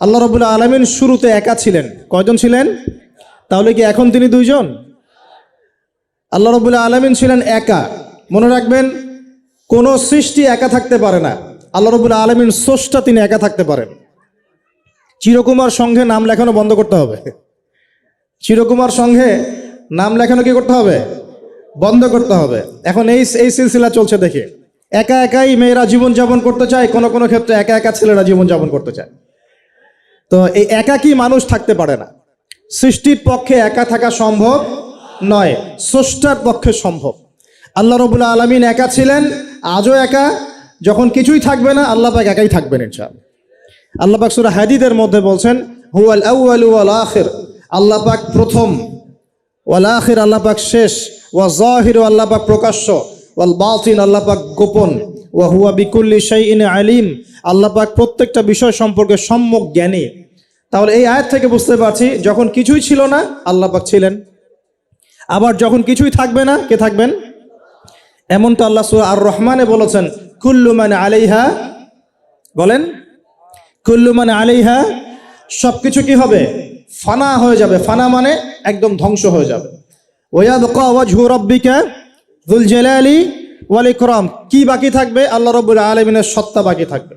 আল্লাহ রাব্বুল আলামিন শুরুতে একা ছিলেন। কয়জন ছিলেন? তাহলে কি এখন তিনি দুইজন? আল্লাহ রাব্বুল আলামিন ছিলেন একা। মনে রাখবেন, কোনো সৃষ্টি একা থাকতে পারে না। আল্লাহ রাব্বুল আলামিন স্রষ্টা, তিনি একা থাকতে পারেন। চিরকুমার সংঘে নাম লেখানো বন্ধ করতে হবে। চিরকুমার সংঘে নাম লেখানো কি করতে হবে? বন্ধ করতে হবে। এখন এই সিলসিলা চলছে দেখে, একা একাই মেয়েরা জীবনযাপন করতে চায়, কোনো কোনো ক্ষেত্রে একা একা ছেলেরা জীবনযাপন করতে চায়। তো এই একাকী মানুষ থাকতে পারে না। সৃষ্টির পক্ষে একা থাকা সম্ভব নয়, স্রষ্টার পক্ষে সম্ভব। আল্লাহ রাব্বুল আলামিন একা ছিলেন, আজও একা। যখন কিছুই থাকবে না, আল্লাহ পাক একাই থাকবেন ইনশাআল্লাহ। আল্লাহ পাক সূরা হাদীদের মধ্যে বলছেন, হুয়াল আউয়ালু ওয়াল আখির, আল্লাহ পাক প্রথম, ওয়াল আখির আল্লাহ পাক শেষ, ওয়া যাহিরু আল্লাহ পাক প্রকাশ্য, ওয়াল বাতিন আল্লাহ পাক গোপন, ওয়া হুয়া বিকুল্লি শাইইন আলিম, আল্লাহ পাক প্রত্যেকটা বিষয় সম্পর্কে সম্যক জ্ঞানী। তাহলে এই আয়াত থেকে বুঝতে পারছি, যখন কিছুই ছিল না আল্লাহ পাক ছিলেন, আবার যখন কিছুই থাকবে না কে থাকবেন? এমনটা আল্লাহ সূরা আর রহমানে বলেছেন, কুল্লু মান আলাইহা, বলেন কুল্লু মান আলাইহা, সবকিছু কি হবে? ফানা হয়ে যাবে। ফানা মানে একদম ধ্বংস হয়ে যাবে। ওয়ায়াবকা ওয়াজহু রাব্বিকা যুল জালালি ওয়াল ইকরাম, কি বাকি থাকবে? আল্লাহ রাব্বুল আলামিনের সত্তা বাকি থাকবে।